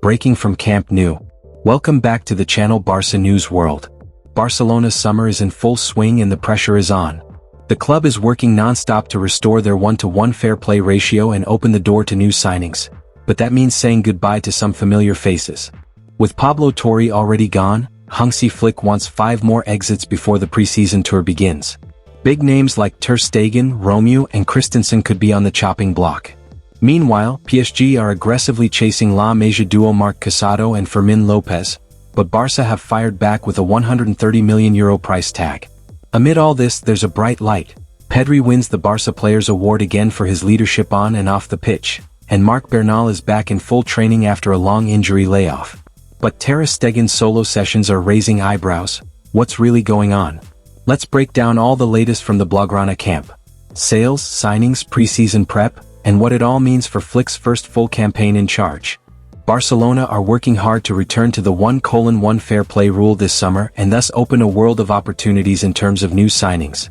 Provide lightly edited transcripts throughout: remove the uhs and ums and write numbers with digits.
breaking from Camp Nou. Welcome back to the channel Barça News World. Barcelona's summer is in full swing and the pressure is on. The club is working non-stop to restore their 1-to-1 fair play ratio and open the door to new signings. But that means saying goodbye to some familiar faces. With Pablo Torre already gone, Hansi Flick wants 5 more exits before the preseason tour begins. Big names like Ter Stegen, Romeu and Christensen could be on the chopping block. Meanwhile, PSG are aggressively chasing La Masia duo Marc Casado and Fermín López, but Barça have fired back with a €130 million price tag. Amid all this, there's a bright light. Pedri wins the Barça Players Award again for his leadership on and off the pitch, and Marc Bernal is back in full training after a long injury layoff. But Ter Stegen's solo sessions are raising eyebrows. What's really going on? Let's break down all the latest from the Blaugrana camp. Sales, signings, preseason prep, and what it all means for Flick's first full campaign in charge. Barcelona are working hard to return to the 1:1 fair play rule this summer and thus open a world of opportunities in terms of new signings.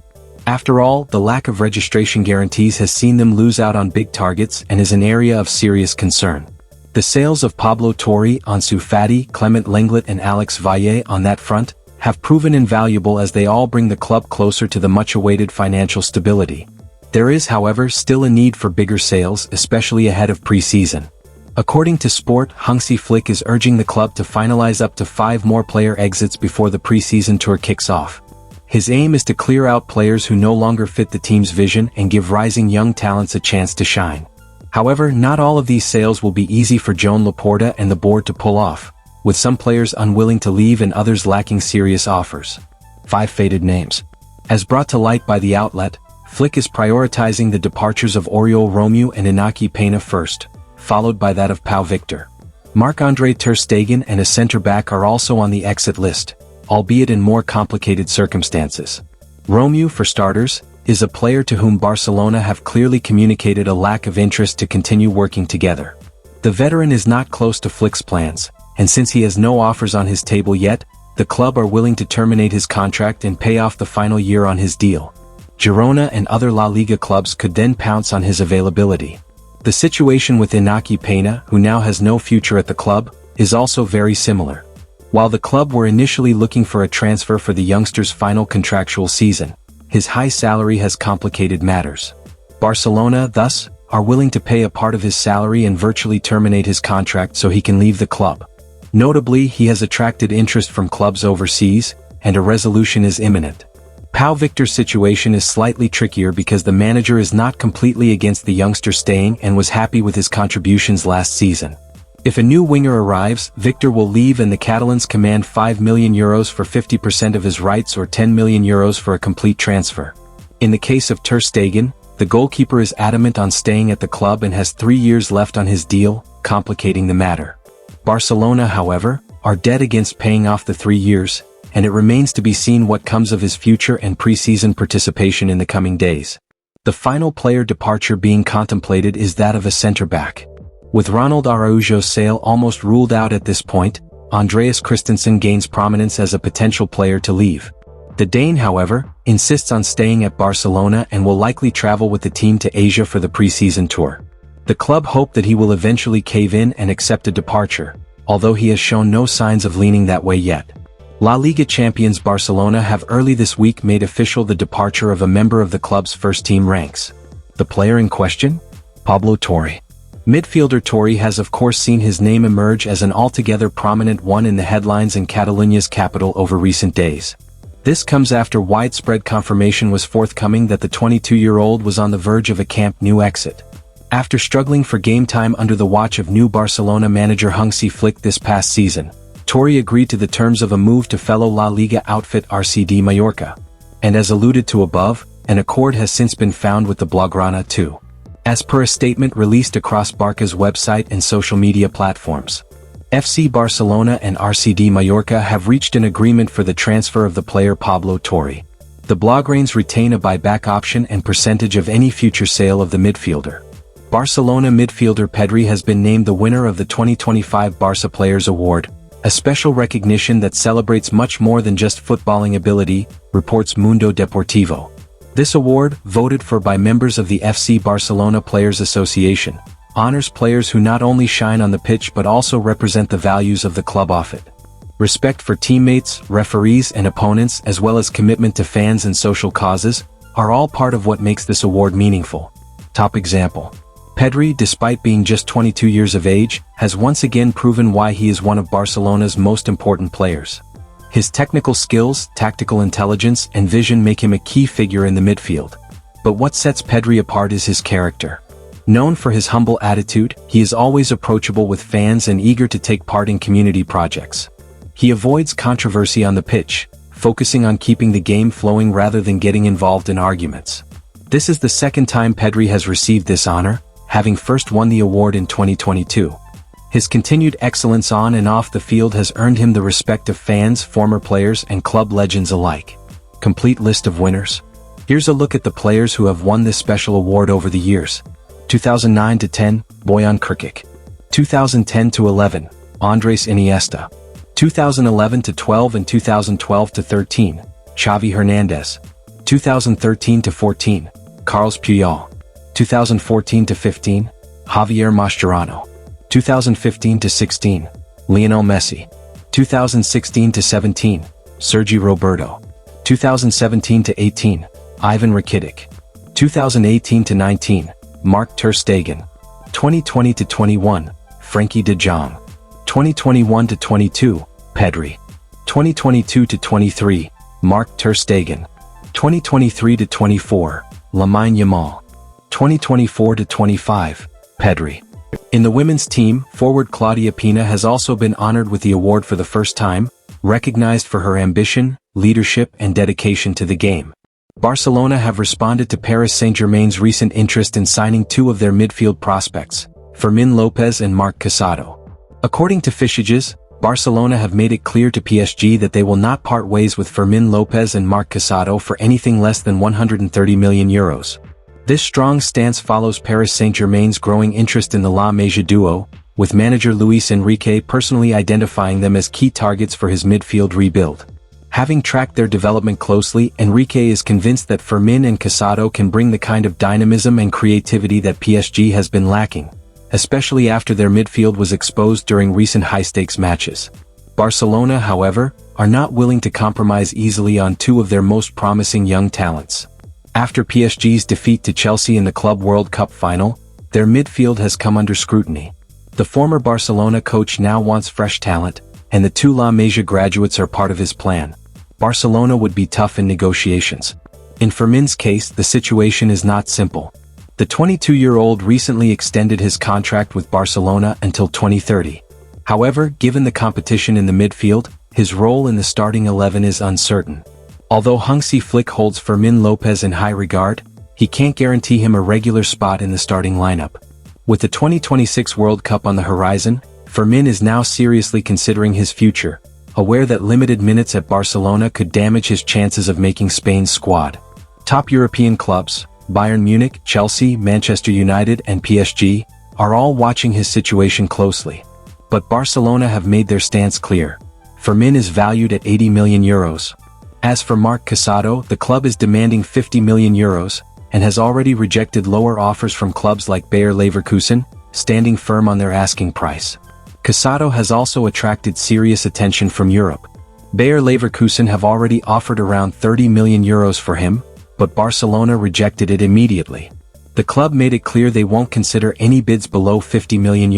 After all, the lack of registration guarantees has seen them lose out on big targets and is an area of serious concern. The sales of Pablo Torre, Ansu Fati, Clement Lenglet and Alex Valle on that front have proven invaluable as they all bring the club closer to the much-awaited financial stability. There is, however, still a need for bigger sales, especially ahead of pre-season. According to Sport, Hansi Flick is urging the club to finalize up to 5 more player exits before the pre-season tour kicks off. His aim is to clear out players who no longer fit the team's vision and give rising young talents a chance to shine. However, not all of these sales will be easy for Joan Laporta and the board to pull off, with some players unwilling to leave and others lacking serious offers. 5 faded names. As brought to light by the outlet, Flick is prioritizing the departures of Oriol Romeu and Iñaki Peña first, followed by that of Pau Victor. Marc-André Ter Stegen and a centre-back are also on the exit list, albeit in more complicated circumstances. Romeu, for starters, is a player to whom Barcelona have clearly communicated a lack of interest to continue working together. The veteran is not close to Flick's plans, and since he has no offers on his table yet, the club are willing to terminate his contract and pay off the final year on his deal. Girona and other La Liga clubs could then pounce on his availability. The situation with Iñaki Peña, who now has no future at the club, is also very similar. While the club were initially looking for a transfer for the youngster's final contractual season, his high salary has complicated matters. Barcelona, thus, are willing to pay a part of his salary and virtually terminate his contract so he can leave the club. Notably, he has attracted interest from clubs overseas, and a resolution is imminent. Pau Victor's situation is slightly trickier because the manager is not completely against the youngster staying and was happy with his contributions last season. If a new winger arrives, Victor will leave and the Catalans command €5 million for 50% of his rights or €10 million for a complete transfer. In the case of Ter Stegen, the goalkeeper is adamant on staying at the club and has 3 years left on his deal, complicating the matter. Barcelona, however, are dead against paying off the 3 years, and it remains to be seen what comes of his future and pre-season participation in the coming days. The final player departure being contemplated is that of a centre-back. With Ronald Araujo's sale almost ruled out at this point, Andreas Christensen gains prominence as a potential player to leave. The Dane, however, insists on staying at Barcelona and will likely travel with the team to Asia for the pre-season tour. The club hope that he will eventually cave in and accept a departure, although he has shown no signs of leaning that way yet. La Liga champions Barcelona have early this week made official the departure of a member of the club's first-team ranks. The player in question? Pablo Torre. Midfielder Torre has of course seen his name emerge as an altogether prominent one in the headlines in Catalonia's capital over recent days. This comes after widespread confirmation was forthcoming that the 22-year-old was on the verge of a Camp Nou exit. After struggling for game time under the watch of new Barcelona manager Hansi Flick this past season, Torre agreed to the terms of a move to fellow La Liga outfit RCD Mallorca. And as alluded to above, an accord has since been found with the Blaugrana too. As per a statement released across Barca's website and social media platforms, FC Barcelona and RCD Mallorca have reached an agreement for the transfer of the player Pablo Torre. The Blaugranes retain a buyback option and percentage of any future sale of the midfielder. Barcelona midfielder Pedri has been named the winner of the 2025 Barça Players Award, a special recognition that celebrates much more than just footballing ability, reports Mundo Deportivo. This award, voted for by members of the FC Barcelona Players Association, honors players who not only shine on the pitch but also represent the values of the club off it. Respect for teammates, referees, and opponents, as well as commitment to fans and social causes, are all part of what makes this award meaningful. Top example. Pedri, despite being just 22 years of age, has once again proven why he is one of Barcelona's most important players. His technical skills, tactical intelligence, and vision make him a key figure in the midfield. But what sets Pedri apart is his character. Known for his humble attitude, he is always approachable with fans and eager to take part in community projects. He avoids controversy on the pitch, focusing on keeping the game flowing rather than getting involved in arguments. This is the second time Pedri has received this honor, having first won the award in 2022. His continued excellence on and off the field has earned him the respect of fans, former players, and club legends alike. Complete list of winners. Here's a look at the players who have won this special award over the years. 2009-10, Bojan Krkic. 2010-11, Andres Iniesta. 2011-12 and 2012-13, Xavi Hernandez. 2013-14, Carles Puyol. 2014-15, Javier Mascherano. 2015-16, Lionel Messi. 2016-17, Sergi Roberto. 2017-18, Ivan Rakitic. 2018-19, Marc Ter Stegen. 2020-21, Frenkie de Jong. 2021-22, Pedri. 2022-23, Marc Ter Stegen. 2023-24, Lamine Yamal. 2024-25, Pedri. In the women's team, forward Claudia Pina has also been honored with the award for the first time, recognized for her ambition, leadership, and dedication to the game. Barcelona have responded to Paris Saint-Germain's recent interest in signing two of their midfield prospects, Fermín López and Marc Casado. According to Fichages, Barcelona have made it clear to PSG that they will not part ways with Fermín López and Marc Casado for anything less than €130 million. This strong stance follows Paris Saint-Germain's growing interest in the La Masia duo, with manager Luis Enrique personally identifying them as key targets for his midfield rebuild. Having tracked their development closely, Enrique is convinced that Fermín and Casado can bring the kind of dynamism and creativity that PSG has been lacking, especially after their midfield was exposed during recent high-stakes matches. Barcelona, however, are not willing to compromise easily on two of their most promising young talents. After PSG's defeat to Chelsea in the Club World Cup final, their midfield has come under scrutiny. The former Barcelona coach now wants fresh talent, and the two La Masia graduates are part of his plan. Barcelona would be tough in negotiations. In Fermín's case, the situation is not simple. The 22-year-old recently extended his contract with Barcelona until 2030. However, given the competition in the midfield, his role in the starting 11 is uncertain. Although Hansi Flick holds Fermín López in high regard, he can't guarantee him a regular spot in the starting lineup. With the 2026 World Cup on the horizon, Fermín is now seriously considering his future, aware that limited minutes at Barcelona could damage his chances of making Spain's squad. Top European clubs, Bayern Munich, Chelsea, Manchester United, and PSG, are all watching his situation closely. But Barcelona have made their stance clear. Fermín is valued at €80 million. As for Marc Casado, the club is demanding €50 million, and has already rejected lower offers from clubs like Bayer Leverkusen, standing firm on their asking price. Casado has also attracted serious attention from Europe. Bayer Leverkusen have already offered around €30 million for him, but Barcelona rejected it immediately. The club made it clear they won't consider any bids below €50 million.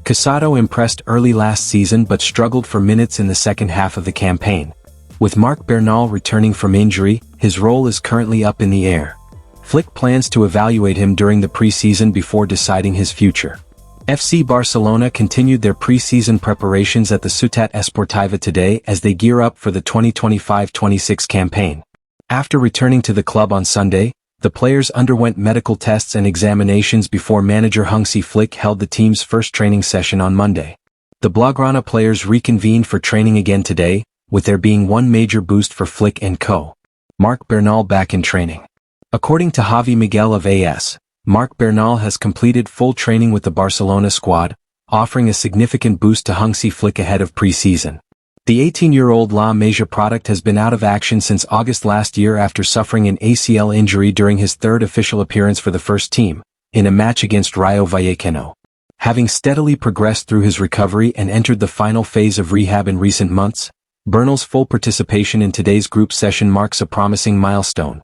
Casado impressed early last season but struggled for minutes in the second half of the campaign. With Marc Bernal returning from injury, his role is currently up in the air. Flick plans to evaluate him during the preseason before deciding his future. FC Barcelona continued their preseason preparations at the Ciutat Esportiva today as they gear up for the 2025-26 campaign. After returning to the club on Sunday, the players underwent medical tests and examinations before manager Hansi Flick held the team's first training session on Monday. The Blaugrana players reconvened for training again today, with there being one major boost for Flick and co. Marc Bernal back in training. According to Javi Miguel of AS, Marc Bernal has completed full training with the Barcelona squad, offering a significant boost to Hansi Flick ahead of pre-season. The 18-year-old La Masia product has been out of action since August last year after suffering an ACL injury during his third official appearance for the first team, in a match against Rayo Vallecano. Having steadily progressed through his recovery and entered the final phase of rehab in recent months, Bernal's full participation in today's group session marks a promising milestone.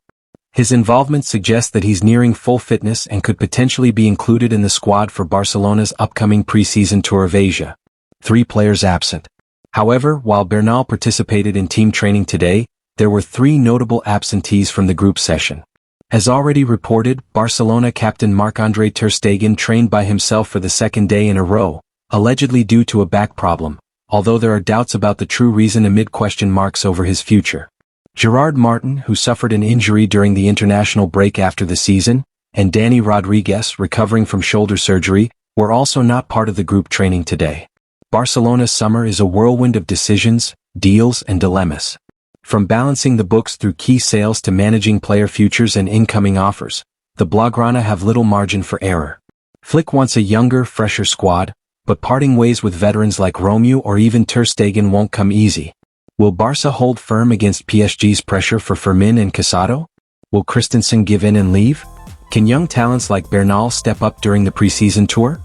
His involvement suggests that he's nearing full fitness and could potentially be included in the squad for Barcelona's upcoming pre-season tour of Asia. 3 players absent. However, while Bernal participated in team training today, there were 3 notable absentees from the group session. As already reported, Barcelona captain Marc-Andre Ter Stegen trained by himself for the second day in a row, allegedly due to a back problem, although there are doubts about the true reason amid question marks over his future. Gerard Martin, who suffered an injury during the international break after the season, and Dani Rodriguez, recovering from shoulder surgery, were also not part of the group training today. Barcelona's summer is a whirlwind of decisions, deals and dilemmas. From balancing the books through key sales to managing player futures and incoming offers, the Blaugrana have little margin for error. Flick wants a younger, fresher squad, but parting ways with veterans like Romeu or even Ter Stegen won't come easy. Will Barca hold firm against PSG's pressure for Fermín and Casado? Will Christensen give in and leave? Can young talents like Bernal step up during the pre-season tour?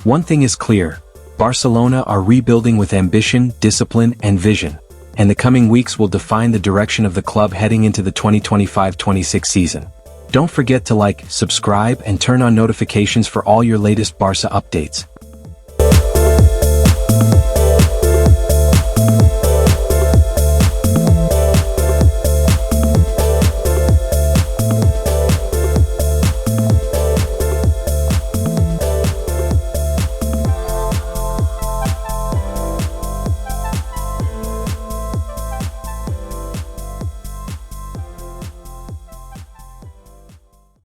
One thing is clear, Barcelona are rebuilding with ambition, discipline and vision, and the coming weeks will define the direction of the club heading into the 2025-26 season. Don't forget to like, subscribe and turn on notifications for all your latest Barca updates.